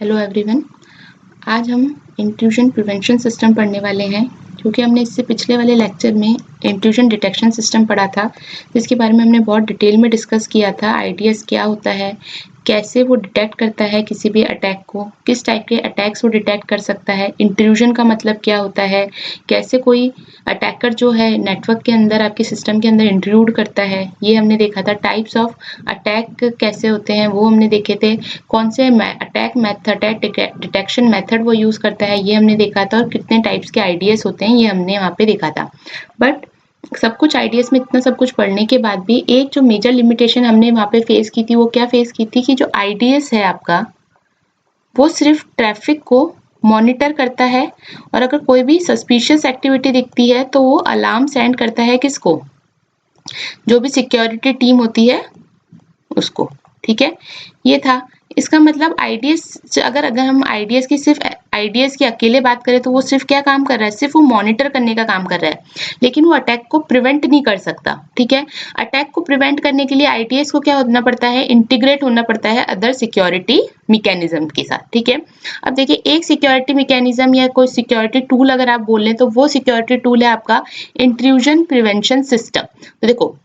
Hello everyone. आज हम intrusion prevention system पढ़ने वाले हैं, क्योंकि हमने इससे पिछले वाले लेक्चर में इंट्रूजन डिटेक्शन सिस्टम पढ़ा था, जिसके बारे में हमने बहुत डिटेल में डिस्कस किया था। आईडीएस क्या होता है, कैसे वो डिटेक्ट करता है किसी भी अटैक को, किस टाइप के अटैक्स वो डिटेक्ट कर सकता है, इंट्रूजन का मतलब क्या होता है, कैसे कोई अटैकर जो है नेटवर्क के अंदर, आपके सिस्टम के अंदर इंट्रूड करता है, ये हमने देखा था। टाइप्स ऑफ अटैक कैसे होते हैं वो हमने देखे थे। कौन से अटैक मेथड है, डिटेक्शन मेथड वो यूज करता है, ये हमने देखा था। और कितने टाइप्स के आईडीएस होते हैं ये हमने वहाँ पे देखा था। बट सब कुछ आईडीएस में इतना सब कुछ पढ़ने के बाद भी एक जो मेजर लिमिटेशन हमने वहाँ पे फेस की थी, वो क्या फेस की थी कि जो आईडीएस है आपका, वो सिर्फ ट्रैफिक को मॉनिटर करता है, और अगर कोई भी सस्पिशियस एक्टिविटी दिखती है तो वो अलार्म सेंड करता है किसको, जो भी सिक्योरिटी टीम होती है उसको। ठीक है, ये था। इसका मतलब आईडीएस, अगर हम आईडीएस की सिर्फ आईडीएस की अकेले बात करें तो वो सिर्फ क्या काम कर रहा है, सिर्फ वो मॉनिटर करने का काम कर रहा है, लेकिन वो अटैक को प्रिवेंट नहीं कर सकता। ठीक है, अटैक को प्रिवेंट करने के लिए आईडीएस को क्या होना पड़ता है, इंटीग्रेट होना पड़ता है अदर सिक्योरिटी मैकेनिज्म के साथ। ठीक है, अब देखिए, एक सिक्योरिटी मैकेनिज्म या कोई सिक्योरिटी टूल अगर आप बोल लें तो वो सिक्योरिटी टूल है आपका इंट्रूजन प्रिवेंशन सिस्टम। तो देखो,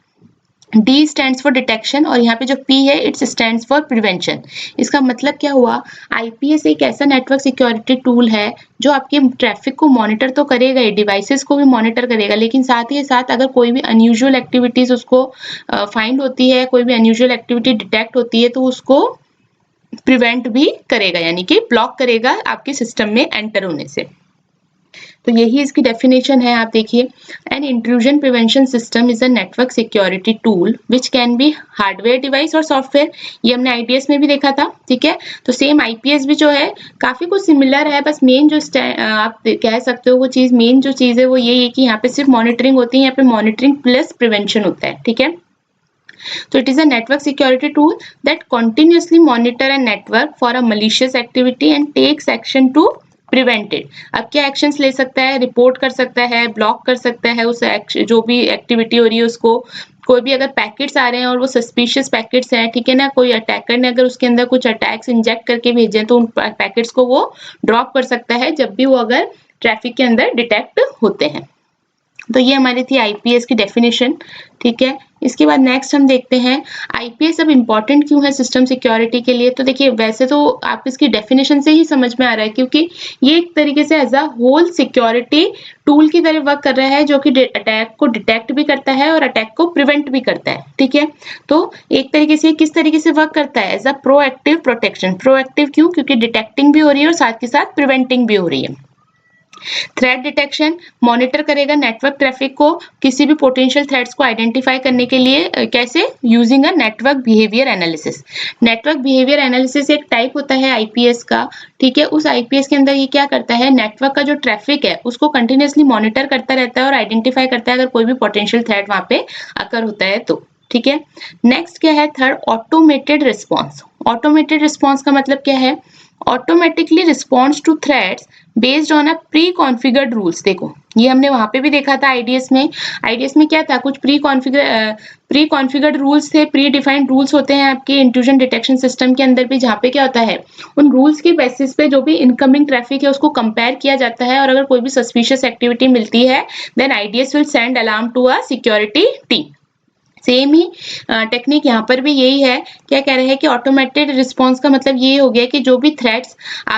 D stands for डिटेक्शन और यहाँ पे जो P है इट्स स्टैंड्स फॉर प्रिवेंशन। इसका मतलब क्या हुआ, आईपीएस एक ऐसा नेटवर्क सिक्योरिटी टूल है जो आपके ट्रैफिक को मॉनिटर तो करेगा ही, डिवाइसेस को भी मॉनिटर करेगा, लेकिन साथ ही साथ अगर कोई भी अनयूजुअल एक्टिविटीज उसको फाइंड होती है, कोई भी अनयूजुअल एक्टिविटी डिटेक्ट होती है, तो उसको प्रिवेंट भी करेगा, यानी कि ब्लॉक करेगा आपके सिस्टम में एंटर होने से। तो यही इसकी डेफिनेशन है। आप देखिए, an intrusion prevention system is a network security tool which can be hardware device और सॉफ्टवेयर। ये हमने आईपीएस में भी देखा था। ठीक है, तो सेम आईपीएस भी जो है काफी कुछ सिमिलर है, बस मेन जो आप कह सकते हो वो चीज, मेन जो चीज है वो यही है कि यहाँ पे सिर्फ मॉनिटरिंग होती है, यहाँ पे मॉनिटरिंग प्लस प्रिवेंशन होता है। ठीक है, so it is a network security tool that continuously monitor a network for a malicious activity and takes action to prevent it. अब क्या एक्शंस ले सकता है, रिपोर्ट कर सकता है, ब्लॉक कर सकता है उस जो भी एक्टिविटी हो रही है उसको। कोई भी अगर पैकेट्स आ रहे हैं और वो सस्पिशियस पैकेट्स हैं, ठीक है ना, कोई अटैकर ने अगर उसके अंदर कुछ अटैक्स इंजेक्ट करके भेजे हैं तो उन पैकेट्स को वो ड्रॉप कर सकता है जब भी वो अगर ट्रैफिक के अंदर डिटेक्ट होते हैं। तो ये हमारी थी आईपीएस की डेफिनेशन। ठीक है, इसके बाद नेक्स्ट हम देखते हैं आईपीएस अब इम्पोर्टेंट क्यों है सिस्टम सिक्योरिटी के लिए। तो देखिए, वैसे तो आप इसकी डेफिनेशन से ही समझ में आ रहा है, क्योंकि ये एक तरीके से as a whole security tool की तरह वर्क कर रहा है, जो कि अटैक को डिटेक्ट भी करता है और अटैक को प्रिवेंट भी करता है। ठीक है, तो एक तरीके से किस तरीके से वर्क करता है, as a proactive protection. Proactive क्यों, क्योंकि डिटेक्टिंग भी हो रही है और साथ के साथ प्रिवेंटिंग भी हो रही है। थ्रेट डिटेक्शन, मॉनिटर करेगा नेटवर्क ट्रैफिक को, किसी भी पोटेंशियल थ्रेट्स को आइडेंटिफाई करने के लिए। कैसे, using a network behaviour analysis. Network behaviour analysis एक टाइप होता है आईपीएस का। ठीक है, उस आईपीएस के अंदर ये क्या करता है, नेटवर्क का जो ट्रैफिक है उसको कंटिन्यूअसली मॉनिटर करता रहता है और आइडेंटिफाई करता है अगर कोई भी पोटेंशियल थ्रेट वहां पे अकर होता है तो। ठीक है, नेक्स्ट क्या है, third, automated response. Automated response का मतलब क्या है, automatically response to threats based on a preconfigured rules. देखो, ये हमने वहां पे भी देखा था आईडीएस में। आईडीएस में क्या था, कुछ प्री कॉन्फ़िगर्ड रूल्स थे, प्री डिफाइंड रूल्स होते हैं आपके इंट्रूजन डिटेक्शन सिस्टम के अंदर भी, जहाँ पे क्या होता है, उन रूल्स के बेसिस पे जो भी इनकमिंग ट्रैफिक है उसको कंपेयर किया जाता है, और अगर कोई भी सस्पिशियस एक्टिविटी मिलती है then IDS will send alarm to a security team. Same ही टेक्निक यहाँ पर भी यही है। क्या कह रहे हैं कि ऑटोमेटेड रिस्पॉन्स का मतलब ये हो गया कि जो भी थ्रेट्स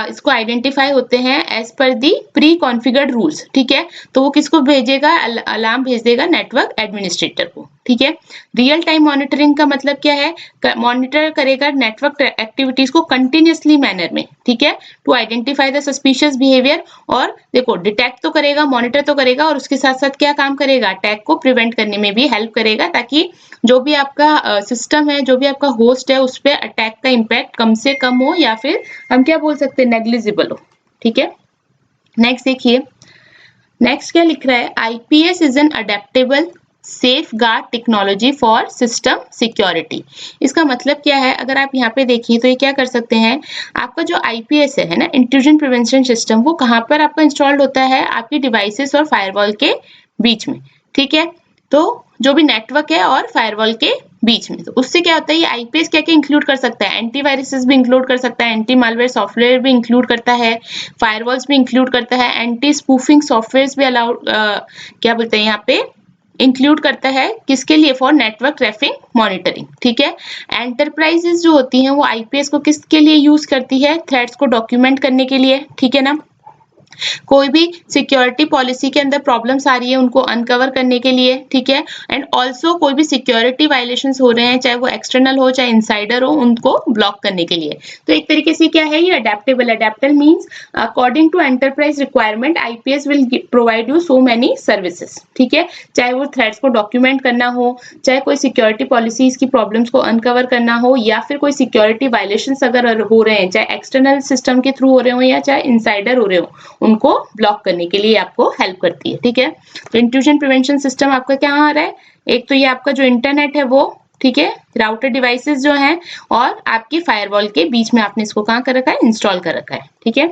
इसको आइडेंटिफाई होते हैं एज पर दी प्री कॉन्फ़िगर्ड रूल्स, ठीक है, तो वो किसको भेजेगा, अलार्म भेज देगा नेटवर्क एडमिनिस्ट्रेटर को। ठीक है, रियल टाइम मॉनिटरिंग का मतलब क्या है, मॉनिटर करेगा नेटवर्क एक्टिविटीज को कंटिन्यूअसली मैनर में। ठीक है, to identify the suspicious behaviour, और देखो डिटेक्ट तो करेगा, मॉनिटर तो करेगा, और उसके साथ साथ क्या काम करेगा, अटैक को प्रिवेंट करने में भी हेल्प करेगा, ताकि जो भी आपका सिस्टम है, जो भी आपका होस्ट है, उस पर अटैक का इम्पैक्ट कम से कम हो, या फिर हम क्या बोल सकते हैं, नेग्लिजिबल हो। ठीक है, नेक्स्ट देखिए, नेक्स्ट क्या लिख रहा है, IPS is an adaptable safe guard technology for system security. इसका मतलब क्या है, अगर आप यहाँ पे देखिए तो ये क्या कर सकते हैं, आपका जो आईपीएस है ना, इंट्रूजन प्रिवेंशन सिस्टम, वो कहाँ पर आपका इंस्टॉल्ड होता है, आपकी डिवाइसेस और फायरवॉल के बीच में। ठीक है, तो जो भी नेटवर्क है और फायरवॉल के बीच में। तो उससे क्या होता है, ये आईपीएस क्या क्या इंक्लूड कर सकता है, एंटीवायरसेस भी इंक्लूड कर सकता है, एंटी मालवेयर सॉफ्टवेयर भी इंक्लूड करता है, फायरवॉल्स भी इंक्लूड करता है, एंटी स्पूफिंग सॉफ्टवेयर्स भी अलाउड क्या बोलते हैं यहाँ पे इंक्लूड करता है, किसके लिए, फॉर नेटवर्क ट्रैफिक मॉनिटरिंग। ठीक है, एंटरप्राइजेस जो होती हैं वो आईपीएस को किसके लिए यूज करती है, थ्रेट्स को डॉक्यूमेंट करने के लिए। ठीक है ना, कोई भी सिक्योरिटी पॉलिसी के अंदर प्रॉब्लम्स आ रही है उनको अनकवर करने के लिए। ठीक है, एंड ऑल्सो कोई भी सिक्योरिटी वायलेशंस हो रहे हैं, चाहे वो एक्सटर्नल हो चाहे इनसाइडर हो, उनको ब्लॉक करने के लिए। तो एक तरीके से क्या है ये adaptable. Adaptable means according to enterprise requirement IPS will provide you so many services. ठीक है, चाहे वो थ्रेट्स को डॉक्यूमेंट करना हो, चाहे कोई सिक्योरिटी पॉलिसीज की प्रॉब्लम्स को अनकवर करना हो, या फिर कोई सिक्योरिटी वायलेशंस अगर हो रहे हैं, चाहे एक्सटर्नल सिस्टम के थ्रू हो रहे हो या चाहे इनसाइडर हो रहे हो, उनको ब्लॉक करने के लिए आपको हेल्प करती है। ठीक है, तो इंट्रूजन प्रिवेंशन सिस्टम आपका क्या आ रहा है, एक तो ये आपका जो इंटरनेट है वो, ठीक है, राउटर डिवाइसेस जो हैं, और आपकी फायरवॉल के बीच में आपने इसको कहाँ कर रखा है, इंस्टॉल कर रखा है। ठीक है,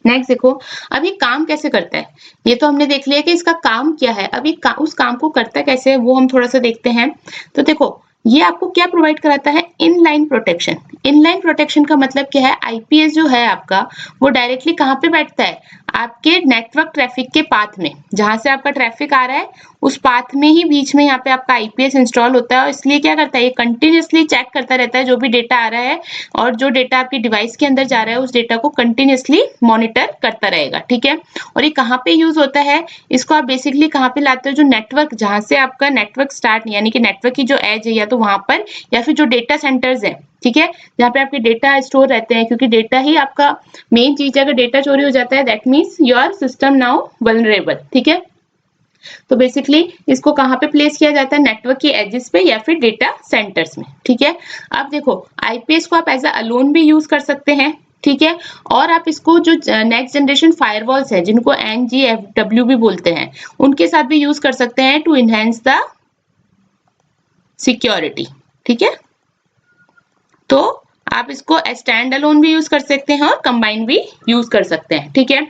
नेक्स्ट देखो, अब ये काम कैसे करता है। ये तो हमने देख लिया कि इसका काम क्या है, अब ये उस काम को करता कैसे है वो हम थोड़ा सा देखते हैं। तो देखो, ये आपको क्या प्रोवाइड कराता है, इनलाइन प्रोटेक्शन। इनलाइन प्रोटेक्शन का मतलब क्या है, आईपीएस जो है आपका वो डायरेक्टली कहाँ पे बैठता है, आपके नेटवर्क ट्रैफिक के पाथ में, जहां से आपका ट्रैफिक आ रहा है उस पाथ में ही बीच में यहाँ पे आपका आईपीएस इंस्टॉल होता है। और इसलिए क्या करता है, ये कंटिन्यूअसली चेक करता रहता है जो भी डेटा आ रहा है, और जो डेटा आपकी डिवाइस के अंदर जा रहा है उस डेटा को कंटिन्यूअसली मॉनिटर करता रहेगा। ठीक है, और ये कहाँ पे यूज होता है, इसको आप बेसिकली कहाँ पे लाते हो, जो नेटवर्क, जहां से आपका नेटवर्क स्टार्ट यानी कि नेटवर्क की जो एज है या तो वहां पर, या फिर जो डेटा सेंटर्स है, ठीक है, जहाँ पे आपके डेटा स्टोर रहते हैं, क्योंकि डेटा ही आपका मेन चीज है। अगर डेटा चोरी हो जाता है that means your system now vulnerable. ठीक है, तो बेसिकली इसको कहाँ पे प्लेस किया जाता है, नेटवर्क की एजेस पे या फिर डेटा सेंटर्स में। ठीक है, अब देखो आईपीएस को आप एज अ अलोन भी यूज कर सकते हैं। ठीक है, और आप इसको जो नेक्स्ट जनरेशन फायरवॉल्स है जिनको NGFW भी बोलते हैं, उनके साथ भी यूज कर सकते हैं टू इनहेंस द सिक्योरिटी। ठीक है, तो आप इसको स्टैंड अलोन भी यूज कर सकते हैं और कंबाइन भी यूज कर सकते हैं। ठीक है,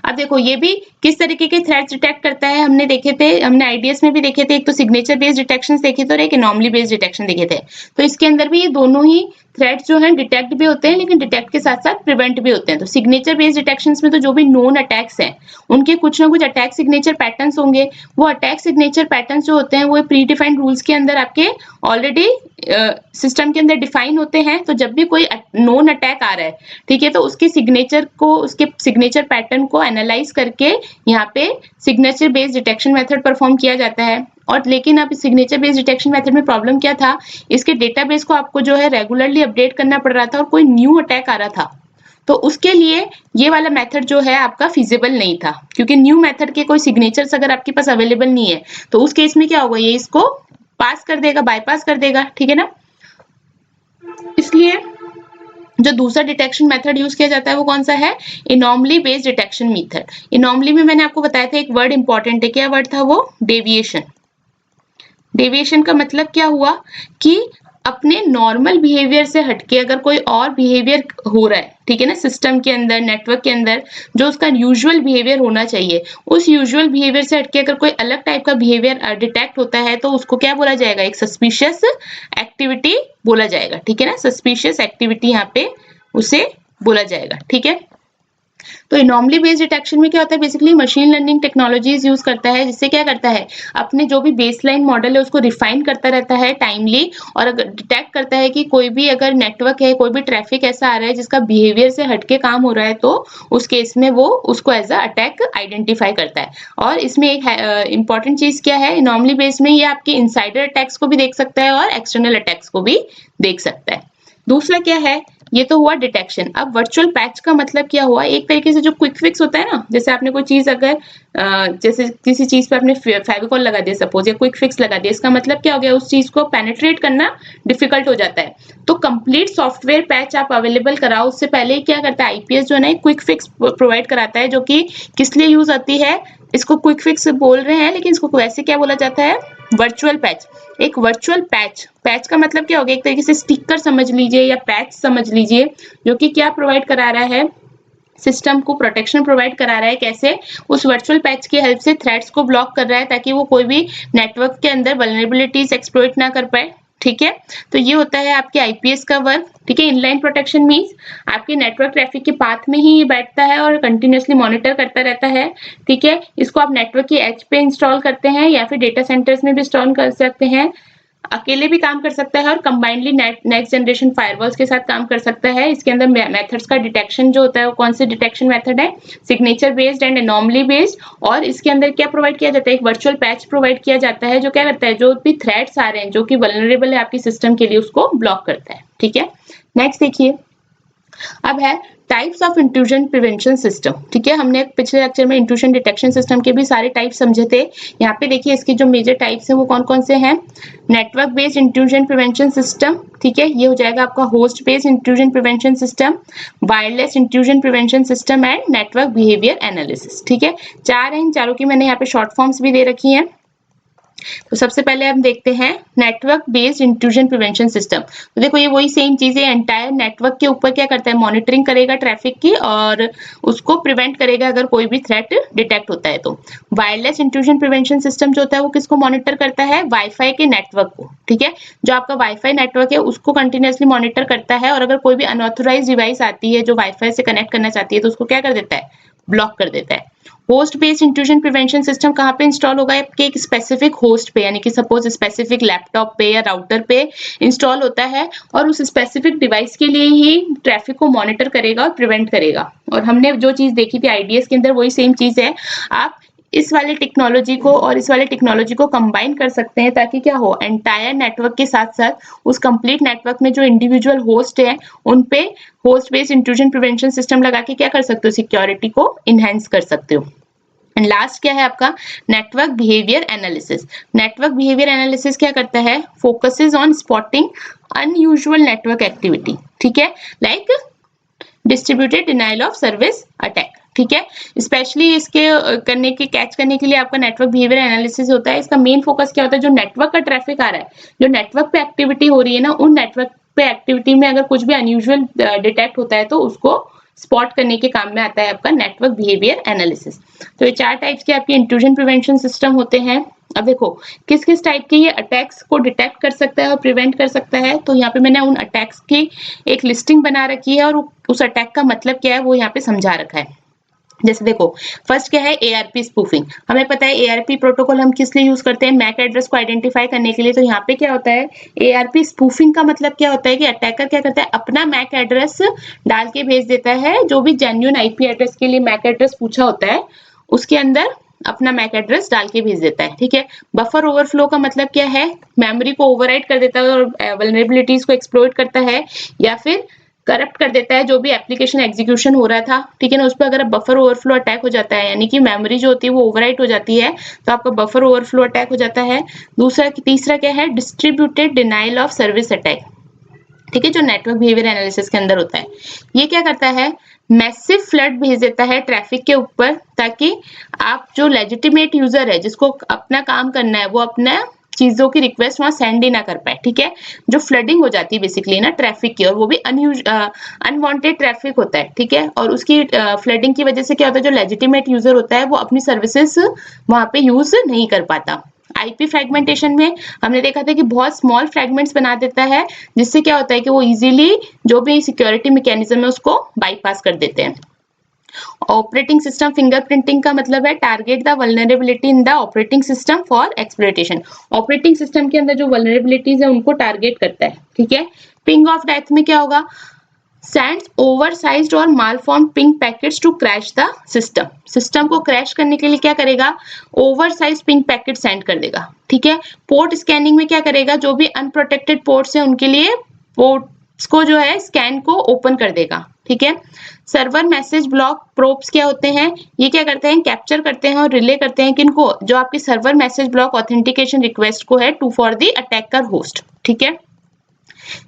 अब देखो ये भी किस तरीके के थ्रेड्स डिटेक्ट करता है, हमने देखे थे, हमने आईडीएस में भी देखे थे, एक तो सिग्नेचर बेस्ड डिटेक्शन देखे थे और एक एनॉमली बेस्ड डिटेक्शन देखे थे। तो इसके अंदर भी ये दोनों ही थ्रेड्स जो हैं डिटेक्ट भी होते हैं, लेकिन डिटेक्ट के साथ साथ प्रिवेंट भी होते हैं। तो सिग्नेचर बेस्ड डिटेक्शंस में तो जो भी नोन अटैक्स हैं उनके कुछ ना कुछ अटैक सिग्नेचर पैटर्न्स होंगे। वो अटैक सिग्नेचर पैटर्न्स जो होते हैं वो प्री डिफाइंड रूल्स के अंदर आपके ऑलरेडी सिस्टम के अंदर डिफाइन होते हैं। तो जब भी कोई नोन अटैक आ रहा है, ठीक है, तो उसके सिग्नेचर को, उसके सिग्नेचर पैटर्न को एनालाइज करके यहाँ पे signature based detection method perform किया जाता है। और लेकिन अब सिग्नेचर बेस्ड डिटेक्शन मेथड में प्रॉब्लम क्या था, इसके डेटाबेस को आपको जो है रेगुलरली अपडेट करना पड़ रहा था और कोई न्यू अटैक आ रहा था, तो उसके लिए ये वाला मेथड जो है आपका फिजिबल नहीं था, क्योंकि न्यू मेथड के कोई सिग्नेचर्स अगर आपके पास अवेलेबल नहीं है तो उस केस में क्या होगा, ये इसको पास कर देगा, बाईपास कर देगा। ठीक है ना, इसलिए जो दूसरा डिटेक्शन मेथड यूज किया जाता है वो कौन सा है, anomaly based detection method. Anomaly में मैंने आपको बताया था एक वर्ड इंपॉर्टेंट है, क्या वर्ड था वो, डेविएशन। डेविएशन का मतलब क्या हुआ कि अपने नॉर्मल बिहेवियर से हटके अगर कोई और बिहेवियर हो रहा है, ठीक है ना, सिस्टम के अंदर, नेटवर्क के अंदर, जो उसका यूजुअल बिहेवियर होना चाहिए, उस यूजुअल बिहेवियर से हटके अगर कोई अलग टाइप का बिहेवियर डिटेक्ट होता है तो उसको क्या बोला जाएगा, एक सस्पिशियस एक्टिविटी बोला जाएगा। ठीक है ना, सस्पिशियस एक्टिविटी यहाँ पे उसे बोला जाएगा। ठीक है, तो एनॉमली बेस्ड डिटेक्शन में क्या होता है, basically machine learning technologies use करता है, जिससे क्या करता है, अपने जो भी बेसलाइन मॉडल है उसको रिफाइन करता रहता है टाइमली, और अगर डिटेक्ट करता है कि कोई भी अगर नेटवर्क है, कोई भी ट्रैफिक ऐसा आ रहा है जिसका बिहेवियर से हटके काम हो रहा है, तो उस केस में वो उसको एज अ अटैक आइडेंटिफाई करता है। और इसमें एक इंपॉर्टेंट चीज क्या है, एनॉमली बेस्ड में ये आपके इनसाइडर अटैक्स को भी देख सकता है और एक्सटर्नल अटैक्स को भी देख सकता है। दूसरा क्या है, ये तो हुआ डिटेक्शन। अब वर्चुअल पैच का मतलब क्या हुआ, एक तरीके से जो क्विक फिक्स होता है ना, जैसे आपने कोई चीज अगर जैसे किसी चीज पे आपने फेविकॉल लगा दिया सपोज, या क्विक फिक्स लगा दिया, इसका मतलब क्या हो गया, उस चीज को पेनिट्रेट करना डिफिकल्ट हो जाता है। तो कंप्लीट सॉफ्टवेयर पैच आप अवेलेबल कराओ, उससे पहले ही क्या करता है आईपीएस जो है ना, क्विक फिक्स प्रोवाइड कराता है, जो कि किस लिए यूज आती है, इसको क्विक फिक्स बोल रहे हैं लेकिन इसको वैसे क्या बोला जाता है, वर्चुअल पैच। एक वर्चुअल पैच, पैच का मतलब क्या हो गया, एक तरीके से स्टिकर समझ लीजिए या पैच समझ लीजिए, जो कि क्या प्रोवाइड करा रहा है, सिस्टम को प्रोटेक्शन प्रोवाइड करा रहा है। कैसे? उस वर्चुअल पैच की हेल्प से थ्रेड्स को ब्लॉक कर रहा है ताकि वो कोई भी नेटवर्क के अंदर वल्नरेबिलिटीज एक्सप्लॉइट ना कर पाए। ठीक है, तो ये होता है आपके आईपीएस का वर्क। ठीक है, इनलाइन प्रोटेक्शन मींस आपके नेटवर्क ट्रैफिक के पाथ में ही ये बैठता है और कंटिन्यूअसली मॉनिटर करता रहता है। ठीक है, इसको आप नेटवर्क की एज पे इंस्टॉल करते हैं या फिर डेटा सेंटर्स में भी इंस्टॉल कर सकते हैं। अकेले भी काम कर सकता है और कंबाइनली नेक्स्ट जनरेशन फायरवॉल्स के साथ काम कर सकता है। इसके अंदर मेथड्स का डिटेक्शन जो होता है वो कौन से डिटेक्शन मेथड है? Signature based and anomaly based. और इसके अंदर क्या प्रोवाइड किया जाता है? एक वर्चुअल पैच प्रोवाइड किया जाता है जो क्या करता है, जो भी थ्रेड्स आ रहे हैं जो कि वल्नरेबल है आपकी सिस्टम के लिए, उसको ब्लॉक करता है। ठीक है, नेक्स्ट देखिए, अब है types of intrusion prevention system. ठीक है, हमने पिछले लेक्चर में इंट्रूजन डिटेक्शन सिस्टम के भी सारे टाइप समझे थे। यहाँ पे देखिए इसके जो मेजर टाइप्स हैं वो कौन कौन से हैं? Network based intrusion prevention system. ठीक है, ये हो जाएगा आपका host based intrusion prevention system, wireless intrusion prevention system and network behaviour analysis. ठीक है, चार हैं, इन चारों की मैंने यहाँ पे शॉर्ट फॉर्म्स भी दे रखी हैं। तो सबसे पहले हम देखते हैं network based intrusion prevention system. तो देखो ये वही सेम चीज है, एंटायर नेटवर्क के ऊपर क्या करता है? मॉनिटरिंग करेगा ट्रैफिक की और उसको प्रिवेंट करेगा अगर कोई भी थ्रेट डिटेक्ट होता है तो। वायरलेस इंट्रूजन प्रिवेंशन सिस्टम जो होता है वो किसको मॉनिटर करता है? वाईफाई के नेटवर्क को। ठीक है, जो आपका वाईफाई नेटवर्क है उसको कंटिन्यूअसली मॉनिटर करता है और अगर कोई भी अनऑथराइज्ड डिवाइस आती है जो वाईफाई से कनेक्ट करना चाहती है तो उसको क्या कर देता है? ब्लॉक कर देता है। Host based intrusion prevention system कहाँ पे इंस्टॉल होगा? आपके एक स्पेसिफिक होस्ट पे, यानी कि सपोज स्पेसिफिक लैपटॉप पे या राउटर पे इंस्टॉल होता है और उस स्पेसिफिक डिवाइस के लिए ही ट्रैफिक को मॉनिटर करेगा और प्रिवेंट करेगा। और हमने जो चीज देखी थी आईडीएस के अंदर वही सेम चीज है। आप इस वाले टेक्नोलॉजी को और इस वाले टेक्नोलॉजी को कंबाइन कर सकते हैं ताकि क्या हो, एंटायर नेटवर्क के साथ साथ उस कंप्लीट नेटवर्क में जो इंडिविजुअल होस्ट है उन पे host based intrusion prevention system लगा के क्या कर सकते हो? सिक्योरिटी को इनहेंस कर सकते हो। एंड लास्ट क्या है आपका? Network behaviour analysis. Network behaviour analysis क्या करता है? Focuses on spotting unusual network activity. ठीक है, like distributed denial of service attack. ठीक है, स्पेशली इसके करने के कैच करने के लिए आपका नेटवर्क बिहेवियर एनालिसिस होता है। इसका मेन फोकस क्या होता है? जो नेटवर्क का ट्रैफिक आ रहा है, जो नेटवर्क पे एक्टिविटी हो रही है ना, उन नेटवर्क पे एक्टिविटी में अगर कुछ भी अनयूजुअल डिटेक्ट होता है तो उसको स्पॉट करने के काम में आता है आपका नेटवर्क बिहेवियर एनालिसिस। तो ये चार टाइप्स के आपके इंट्रूजन प्रिवेंशन सिस्टम होते हैं। अब देखो किस किस टाइप के ये अटैक्स को डिटेक्ट कर सकता है और प्रिवेंट कर सकता है। तो यहाँ पे मैंने उन अटैक्स की एक लिस्टिंग बना रखी है और उस अटैक का मतलब क्या है वो यहाँ पे समझा रखा है। जैसे देखो, फर्स्ट क्या है? ARP spoofing. हमें पता है एआरपी प्रोटोकॉल हम किस लिए यूज करते हैं? मैक एड्रेस को आइडेंटिफाई करने के लिए। तो यहाँ पे क्या होता है? एआरपी स्पूफिंग का मतलब क्या होता है कि अटैकर क्या करता है? अपना मैक एड्रेस डाल के भेज देता है, जो भी जेन्युइन आईपी एड्रेस के लिए मैक एड्रेस पूछा होता है उसके अंदर अपना मैक एड्रेस डाल के भेज देता है। ठीक है, बफर ओवरफ्लो का मतलब क्या है? मेमोरी को ओवरराइट कर देता है और वल्नरेबिलिटीज को एक्सप्लॉइट करता है या फिर करप्ट कर देता है जो भी एप्लीकेशन एग्जीक्यूशन हो रहा था। ठीक है ना, उस पर अगर बफर ओवरफ्लो अटैक हो जाता है, यानी कि मेमोरी जो होती है वो ओवरराइट हो जाती है, तो आपका बफर ओवरफ्लो अटैक हो जाता है। तीसरा क्या है? Distributed denial of service attack. ठीक है, जो नेटवर्क बिहेवियर एनालिसिस के अंदर होता है। ये क्या करता है? मैसिव फ्लड भेज देता है ट्रैफिक के ऊपर ताकि आप जो लेजिटिमेट यूजर है जिसको अपना काम करना है वो अपना चीजों की रिक्वेस्ट वहां सेंड ही ना कर पाए। ठीक है, जो फ्लडिंग हो जाती है बेसिकली ना ट्रैफिक की, और वो भी अनवांटेड ट्रैफिक होता है। ठीक है, और उसकी फ्लडिंग की वजह से क्या होता है? जो लेजिटिमेट यूजर होता है वो अपनी सर्विसेज वहां पे यूज नहीं कर पाता। आईपी फ्रेगमेंटेशन में हमने देखा था कि बहुत स्मॉल फ्रेगमेंट्स बना देता है, जिससे क्या होता है कि वो इजीली जो भी सिक्योरिटी मैकेनिज्म है उसको बाईपास कर देते हैं। ऑपरेटिंग सिस्टम फिंगरप्रिंटिंग का मतलब है target the vulnerability in the operating system for exploitation. Operating system के अंदर जो वल्नरेबिलिटीज है उनको टारगेट करता है। ठीक है, पिंग ऑफ डेथ में क्या होगा? sends oversized और malformed ping packets to crash the system। System को क्रैश करने के लिए क्या करेगा? ओवरसाइज पिंग पैकेट सेंड कर देगा। ठीक है, पोर्ट स्कैनिंग में क्या करेगा? जो भी अनप्रोटेक्टेड पोर्ट्स हैं उनके लिए पोर्ट्स को जो है स्कैन को ओपन कर देगा। ठीक है, सर्वर मैसेज ब्लॉक प्रोब्स क्या होते हैं? ये क्या करते हैं? कैप्चर करते हैं और रिले करते हैं किनको? जो आपकी server message block authentication request को है to for the attacker host. ठीक है,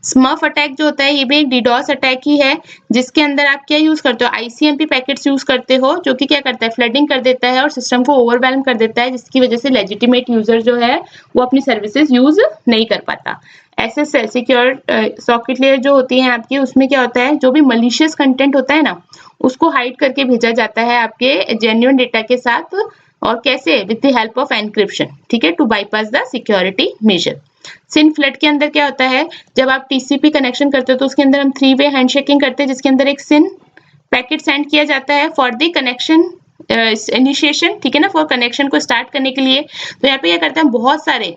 स्मफ अटैक जो होता है ये भी एक डीडॉस अटैक ही है, जिसके अंदर आप क्या यूज करते हो? आईसीएमपी पैकेट्स यूज करते हो, जो कि क्या करता है? फ्लडिंग कर देता है और सिस्टम को ओवरवेल्म कर देता है, जिसकी वजह से लेजिटिमेट यूजर जो है वो अपनी सर्विसेज यूज नहीं कर पाता। SSL सिक्योर सॉकेट लेयर जो होती है आपकी, उसमें क्या होता है, जो भी मलिशियस कंटेंट होता है ना, उसको हाइड करके भेजा जाता है आपके जेन्युइन डेटा के साथ। और कैसे? With the help of encryption, ठीक है, to bypass the security measure. SYN flood के अंदर क्या होता है, जब आप टीसीपी कनेक्शन करते हो तो उसके अंदर हम 3 वे हैंडशेकिंग करते हैं, जिसके अंदर एक सिन पैकेट सेंड किया जाता है फॉर द कनेक्शन इनिशिएशन, ठीक है ना, फॉर कनेक्शन को स्टार्ट करने के लिए। तो यहाँ पे क्या करते हैं, बहुत सारे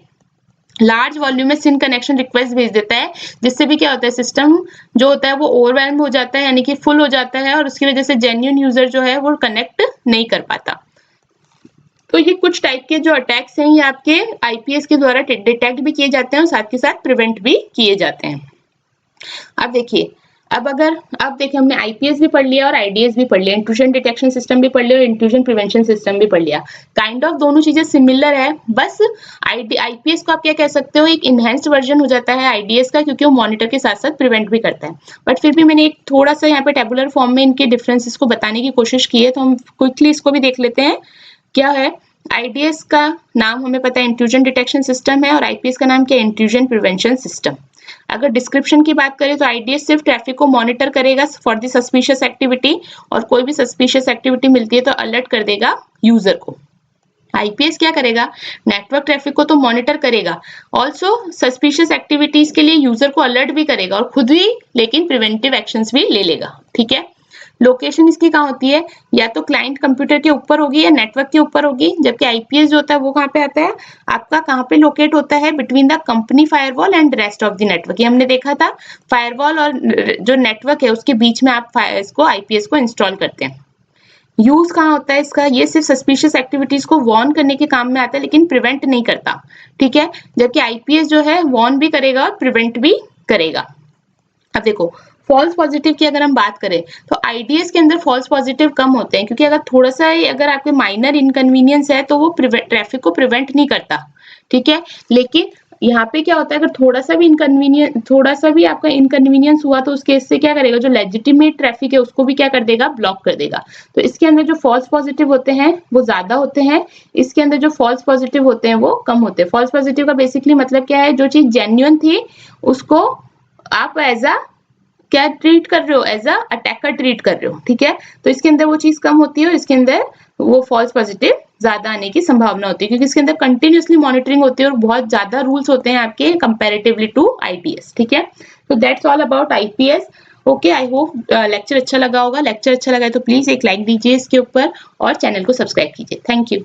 लार्ज वॉल्यूम में सिन कनेक्शन रिक्वेस्ट भेज देता है, जिससे भी क्या होता है, सिस्टम जो होता है वो ओवरवेल्म हो जाता है, यानी कि फुल हो जाता है, और उसकी वजह से जेन्युइन यूजर जो है वो कनेक्ट नहीं कर पाता। तो ये कुछ टाइप के जो अटैक्स हैं, ये आपके आईपीएस के द्वारा डिटेक्ट भी किए जाते हैं और साथ के साथ प्रिवेंट भी किए जाते हैं। अब देखिए, अब देखिए हमने आईपीएस भी पढ़ लिया और आईडीएस भी पढ़ लिया, इंट्रूजन डिटेक्शन सिस्टम भी पढ़ लिया और इंट्रूजन प्रिवेंशन सिस्टम भी पढ़ लिया। काइंड ऑफ दोनों चीजें सिमिलर है, बस आईपीएस को आप क्या कह सकते हो, एक इनहेंस्ड वर्जन हो जाता है आईडीएस का, क्योंकि वो मॉनिटर के साथ साथ प्रिवेंट भी करता है। बट फिर भी मैंने एक थोड़ा सा यहाँ पे टेबुलर फॉर्म में इनके डिफरेंसेस को बताने की कोशिश की है, तो हम क्विकली इसको भी देख लेते हैं। क्या है, आईडीएस का नाम हमें पता है इंट्रूजन डिटेक्शन सिस्टम है, और आईपीएस का नाम क्या है, इंट्रूजन प्रिवेंशन सिस्टम। अगर डिस्क्रिप्शन की बात करें तो आईडीएस सिर्फ ट्रैफिक को मॉनिटर करेगा फॉर द सस्पिशियस एक्टिविटी, और कोई भी सस्पिशियस एक्टिविटी मिलती है तो अलर्ट कर देगा यूजर को। आईपीएस क्या करेगा, नेटवर्क ट्रैफिक को तो मॉनिटर करेगा, ऑल्सो सस्पिशियस एक्टिविटीज के लिए यूजर को अलर्ट भी करेगा, और खुद ही लेकिन प्रिवेंटिव एक्शंस भी ले लेगा, ठीक है। लोकेशन इसकी कहाँ होती है, या तो क्लाइंट कंप्यूटर के ऊपर होगी या नेटवर्क के ऊपर होगी, जबकि आईपीएस जो होता है वो कहाँ पे आता है, आपका कहाँ पे लोकेट होता है, between the company firewall and rest of the network. ये हमने देखा था, फायरवॉल और जो नेटवर्क है उसके बीच में आप इसको आईपीएस को इंस्टॉल करते हैं। यूज कहाँ होता है इसका, ये सिर्फ सस्पिशियस एक्टिविटीज को वार्न करने के काम में आता है, लेकिन प्रिवेंट नहीं करता, ठीक है, जबकि आईपीएस जो है वार्न भी करेगा और प्रिवेंट भी करेगा। अब देखो, फॉल्स पॉजिटिव की अगर हम बात करें तो आईडीएस के अंदर फॉल्स पॉजिटिव कम होते हैं, क्योंकि अगर थोड़ा सा ही अगर आपके माइनर इनकन्वीनियंस है तो वो ट्रैफिक को प्रिवेंट नहीं करता, ठीक है। लेकिन यहाँ पे क्या होता है, अगर थोड़ा सा भी आपका इनकन्वीनियंस हुआ तो उस केस से क्या करेगा, जो लेजिटिमेट ट्रैफिक है उसको भी क्या कर देगा, ब्लॉक कर देगा। तो इसके अंदर जो फॉल्स पॉजिटिव होते हैं वो ज्यादा होते हैं, इसके अंदर जो फॉल्स पॉजिटिव होते हैं वो कम होते हैं। फॉल्स पॉजिटिव का बेसिकली मतलब क्या है, जो चीज जेन्युइन थी उसको आप एज अ क्या ट्रीट कर रहे हो, एज अ अटैकर ट्रीट कर रहे हो, ठीक है। तो इसके अंदर वो चीज कम होती है और इसके अंदर वो फॉल्स पॉजिटिव ज्यादा आने की संभावना होती है, क्योंकि इसके अंदर कंटिन्यूअसली मॉनिटरिंग होती है और बहुत ज्यादा रूल्स होते हैं आपके कंपैरेटिवली टू आईपीएस, ठीक है। तो that's all about IPS. Okay, I hope lecture अच्छा लगा होगा। लेक्चर अच्छा लगा है तो प्लीज एक लाइक दीजिए इसके ऊपर और चैनल को सब्सक्राइब कीजिए। Thank you.